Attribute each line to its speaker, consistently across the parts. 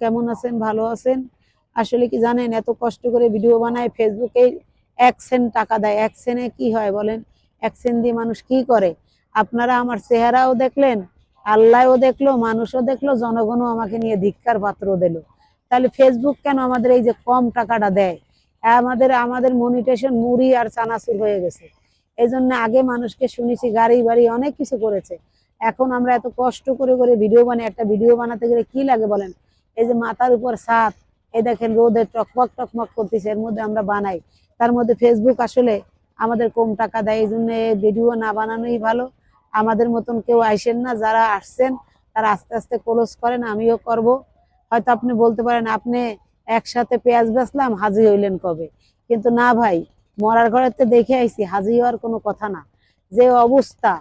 Speaker 1: কেমন আছেন? ভালো আছেন? আসলে কি জানেন, এত কষ্ট করে ভিডিও বানায়, ফেসবুকে 1 সেন্ট টাকা দেয়। 1 সেন্টে কি হয় বলেন? 1 সেন্ট দিয়ে মানুষ কি করে? আপনারা আমার চেহারাও দেখলেন, আল্লাহও দেখলো, মানুষও দেখলো, জনগণও আমাকে নিয়ে ধিক্কার পাত্র দিল। তাহলে ফেসবুক কেন আমাদের এই যে কম টাকাটা দেয়? আমাদের আমাদের মনিটেশন মুড়ি আর চানাচুর হয়ে গেছে। এই জন্য আগে মানুষকে শুনেছি গাড়ি বাড়ি অনেক কিছু করেছে। এখন আমরা এত কষ্ট করে করে ভিডিও বানাই, একটা ভিডিও বানাতে গেলে কি লাগে বলেন? এই যে মাথার উপর ছাদ, এই দেখেন রোদে টকমক টকমক করতেছে, এর মধ্যে আমরা বানাই। তার মধ্যে ফেসবুক আসলে আমাদের কম টাকা দেয়, এই জন্য ভিডিও না বানানোই ভালো। আমাদের মতন কেউ আইসেন না, যারা আসছেন তারা আস্তে আস্তে ক্লোজ করেন, আমিও করব। হয়তো আপনি বলতে পারেন আপনি একসাথে পেঁয়াজ বেচলাম, হাজি হইলেন কবে? কিন্তু না ভাই, মরার ঘরেতে দেখে আইছি, হাজি হওয়ার কোনো কথা না। যে অবস্থা,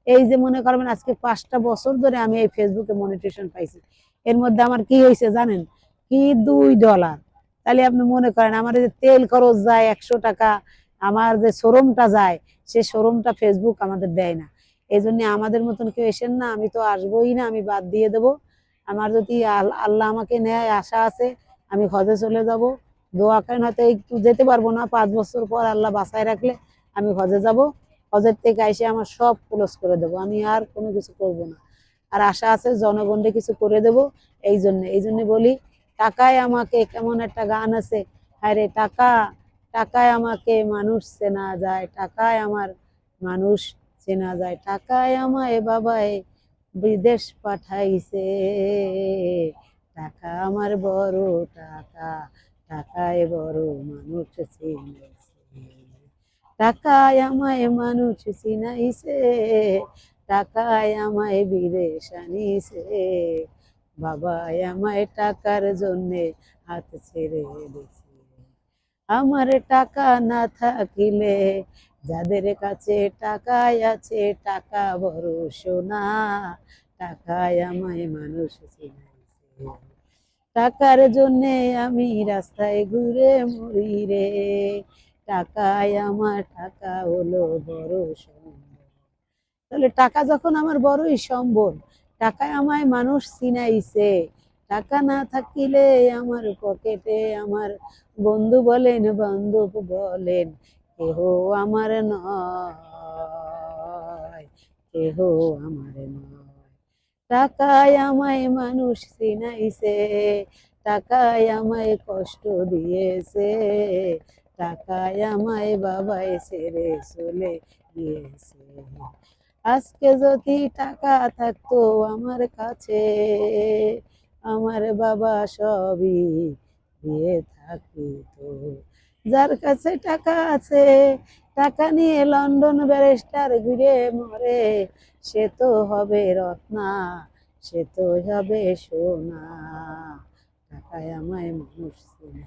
Speaker 1: এই যে মনে করবেন আজকে 5টা বছর ধরে আমি এই ফেসবুকে মনিটেশন পাইছি, এর মধ্যে আমার কি হয়েছে জানেন? কি $2। তাহলে আপনি মনে করেন আমার যে তেল খরচ যায় 100 টাকা, আমার যে শোরুমটা যায়, সে শোরুমটা ফেসবুক আমাদের দেয় না। এই জন্য আমাদের মতন কেউ এসেন না, আমি তো আসবোই না, আমি বাদ দিয়ে দেবো। আমার যদি আল্লাহ আমাকে নেয়, আশা আছে আমি হজে চলে যাব। দোয়া করেন, হয়তো একটু যেতে পারবো না, 5 বছর পর আল্লাহ বাঁচায় রাখলে আমি হজে যাব। হজের থেকে এসে আমার সব ক্লোজ করে দেবো, আমি আর কোনো কিছু করব না। আর আশা আছে জনগণকে কিছু করে দেব। এই জন্য বলি, টাকায় আমাকে, কেমন একটা গান আছে, আরে টাকা, টাকায় আমাকে মানুষ চেনা যায়, টাকায় আমার মানুষ চেনা যায়, টাকায় আমায় বাবায় বিদেশ পাঠাইছে, টাকা আমার বড় টাকা, টাকায় বড় মানুষ চিনাইছে, টাকায় আমায় মানুষ চিনাইছে, টাকায় আমায় বিদেশ আনিছে, বাবা আমায় টাকার জন্যে হাত ছেড়ে দিছে। আমার টাকা না থাকিলে, যাদের কাছে টাকাই আছে, টাকা বড় সোনা, টাকায় আমায় মানুষ চিনাইছে, টাকার জন্যে আমি রাস্তায় ঘুরে মরি রে, টাকায় আমার টাকা হলো বড় সম্বল। তাহলে টাকা যখন আমার বড়ই সম্বল, টাকায় আমায় মানুষ চিনাইছে, টাকা না থাকিলে আমার পকেটে আমার বন্ধু বলেন, বান্ধব বলেন, কেহ আমার নয়, কেহ আমার নয়। টাকায় আমায় মানুষ চিনাইছে, টাকায় আমায় কষ্ট দিয়েছে, টাকায় আমায় বাবাই ছেড়ে চলে গিয়েছে। আজকে যদি টাকা থাকতো আমার কাছে, আমার বাবা সবই দিয়ে থাকিত। যার কাছে টাকা আছে, টাকা নিয়ে লন্ডন ব্যারিস্টার ঘুরে মরে, সে তো হবে রত্না, সে তো হবে সোনা, টাকায় আমায় মানুষ চেনে।